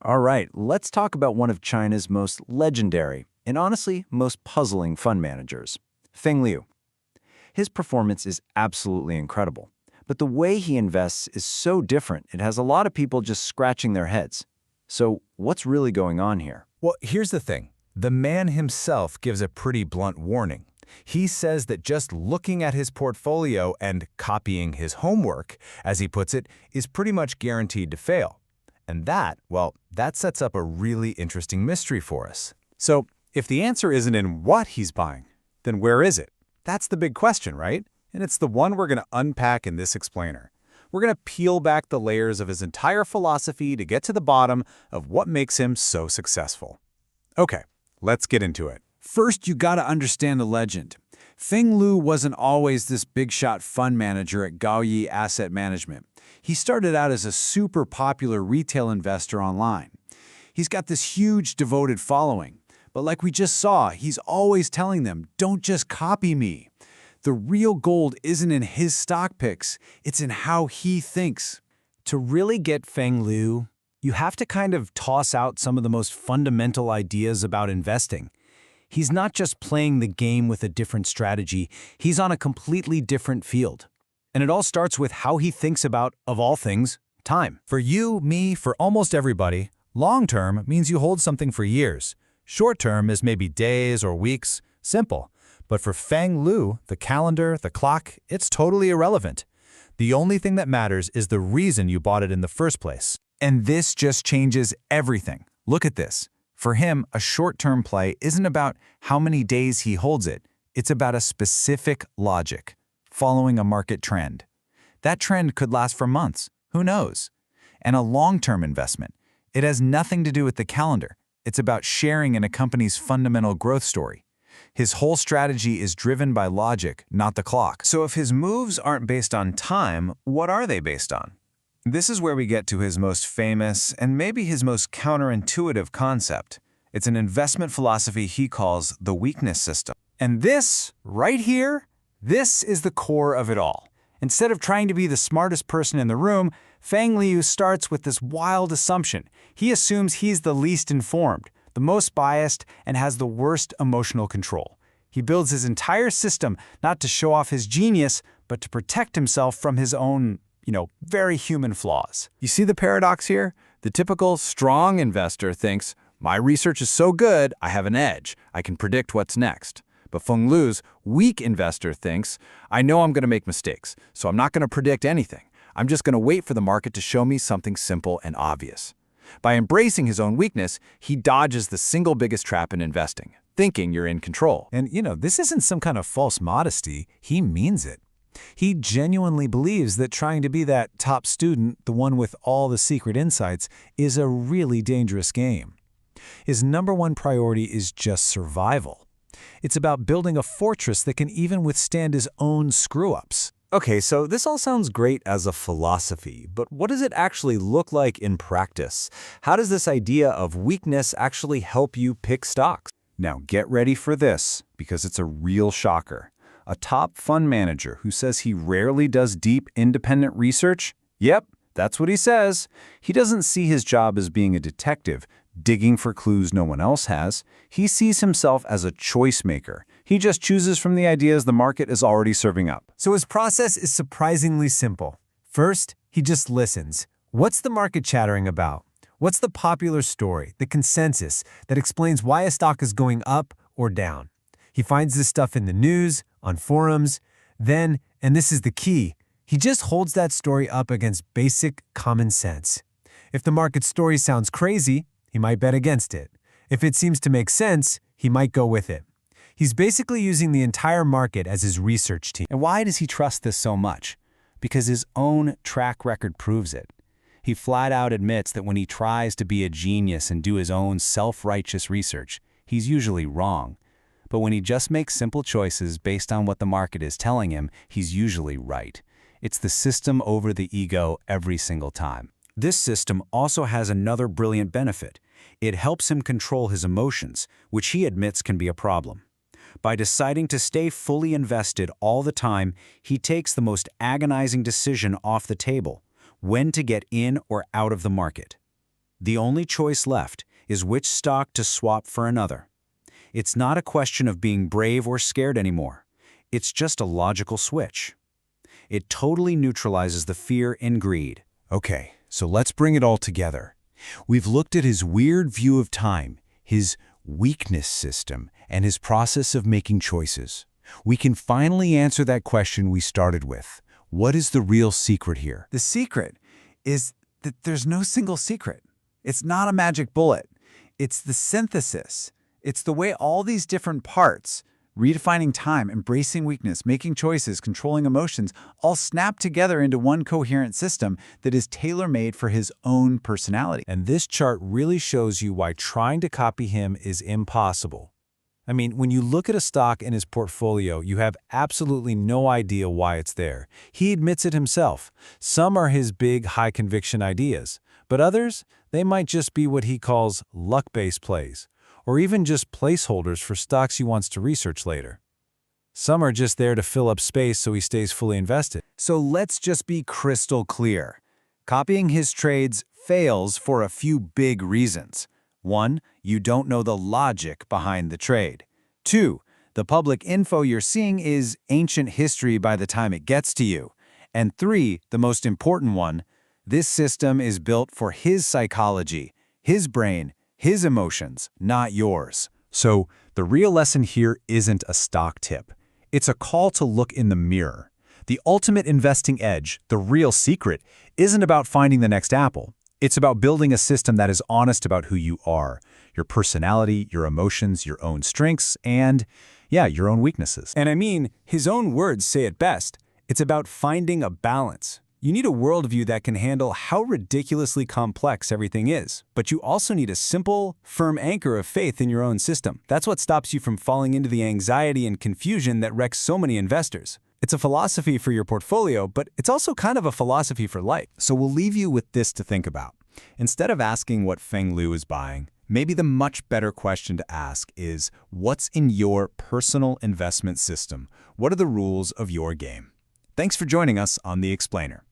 All right, let's talk about one of China's most legendary and honestly most puzzling fund managers, Feng Liu. His performance is absolutely incredible, but the way he invests is so different it has a lot of people just scratching their heads. So what's really going on here? Well, here's the thing. The man himself gives a pretty blunt warning. He says that just looking at his portfolio and copying his homework, as he puts it, is pretty much guaranteed to fail. And that, well, that sets up a really interesting mystery for us. So, if the answer isn't in what he's buying, then where is it? That's the big question, right? And it's the one we're going to unpack in this explainer. We're going to peel back the layers of his entire philosophy to get to the bottom of what makes him so successful. Okay, let's get into it. First, you gotta understand the legend. Feng Liu wasn't always this big-shot fund manager at Gaoyi Asset Management. He started out as a super popular retail investor online. He's got this huge devoted following. But like we just saw, he's always telling them, don't just copy me. The real gold isn't in his stock picks, it's in how he thinks. To really get Feng Liu, you have to kind of toss out some of the most fundamental ideas about investing. He's not just playing the game with a different strategy, he's on a completely different field. And it all starts with how he thinks about, of all things, time. For you, me, for almost everybody, long-term means you hold something for years. Short-term is maybe days or weeks, simple. But for Feng Liu, the calendar, the clock, it's totally irrelevant. The only thing that matters is the reason you bought it in the first place. And this just changes everything. Look at this. For him, a short-term play isn't about how many days he holds it. It's about a specific logic, following a market trend. That trend could last for months, who knows? And a long-term investment, it has nothing to do with the calendar. It's about sharing in a company's fundamental growth story. His whole strategy is driven by logic, not the clock. So if his moves aren't based on time, what are they based on? This is where we get to his most famous and maybe his most counterintuitive concept. It's an investment philosophy he calls the weakness system. And this, right here, this is the core of it all. Instead of trying to be the smartest person in the room, Feng Liu starts with this wild assumption. He assumes he's the least informed, the most biased, and has the worst emotional control. He builds his entire system not to show off his genius, but to protect himself from his own, very human flaws. You see the paradox here? The typical strong investor thinks, my research is so good, I have an edge. I can predict what's next. But Feng Liu's weak investor thinks, I know I'm going to make mistakes, so I'm not going to predict anything. I'm just going to wait for the market to show me something simple and obvious. By embracing his own weakness, he dodges the single biggest trap in investing, thinking you're in control. And, this isn't some kind of false modesty. He means it. He genuinely believes that trying to be that top student, the one with all the secret insights, is a really dangerous game. His number one priority is just survival. It's about building a fortress that can even withstand his own screw-ups. Okay, so this all sounds great as a philosophy, but what does it actually look like in practice? How does this idea of weakness actually help you pick stocks? Now get ready for this, because it's a real shocker. A top fund manager who says he rarely does deep independent research? Yep, that's what he says. He doesn't see his job as being a detective, digging for clues no one else has. He sees himself as a choice maker. He just chooses from the ideas the market is already serving up. So his process is surprisingly simple. First, he just listens. What's the market chattering about? What's the popular story, the consensus that explains why a stock is going up or down? He finds this stuff in the news, on forums. Then, and this is the key, he just holds that story up against basic common sense. If the market story sounds crazy, he might bet against it. If it seems to make sense, he might go with it. He's basically using the entire market as his research team. And why does he trust this so much? Because his own track record proves it. He flat out admits that when he tries to be a genius and do his own self-righteous research, he's usually wrong. But when he just makes simple choices based on what the market is telling him, he's usually right. It's the system over the ego every single time. This system also has another brilliant benefit. It helps him control his emotions, which he admits can be a problem. By deciding to stay fully invested all the time, he takes the most agonizing decision off the table, when to get in or out of the market. The only choice left is which stock to swap for another. It's not a question of being brave or scared anymore. It's just a logical switch. It totally neutralizes the fear and greed. Okay, so let's bring it all together. We've looked at his weird view of time, his weakness system, and his process of making choices. We can finally answer that question we started with. What is the real secret here? The secret is that there's no single secret. It's not a magic bullet. It's the synthesis. It's the way all these different parts, redefining time, embracing weakness, making choices, controlling emotions, all snap together into one coherent system that is tailor-made for his own personality. And this chart really shows you why trying to copy him is impossible. I mean, when you look at a stock in his portfolio, you have absolutely no idea why it's there. He admits it himself. Some are his big, high-conviction ideas, but others, they might just be what he calls luck-based plays, or even just placeholders for stocks he wants to research later. Some are just there to fill up space so he stays fully invested. So let's just be crystal clear. Copying his trades fails for a few big reasons. 1, you don't know the logic behind the trade. 2, the public info you're seeing is ancient history by the time it gets to you. And 3, the most important one, this system is built for his psychology, his brain, his emotions, not yours. So the real lesson here isn't a stock tip. It's a call to look in the mirror. The ultimate investing edge, the real secret, isn't about finding the next Apple. It's about building a system that is honest about who you are, your personality, your emotions, your own strengths, and, your own weaknesses. And I mean, his own words say it best. It's about finding a balance. You need a worldview that can handle how ridiculously complex everything is, but you also need a simple, firm anchor of faith in your own system. That's what stops you from falling into the anxiety and confusion that wrecks so many investors. It's a philosophy for your portfolio, but it's also kind of a philosophy for life. So we'll leave you with this to think about. Instead of asking what Feng Liu is buying, maybe the much better question to ask is, what's in your personal investment system? What are the rules of your game? Thanks for joining us on The Explainer.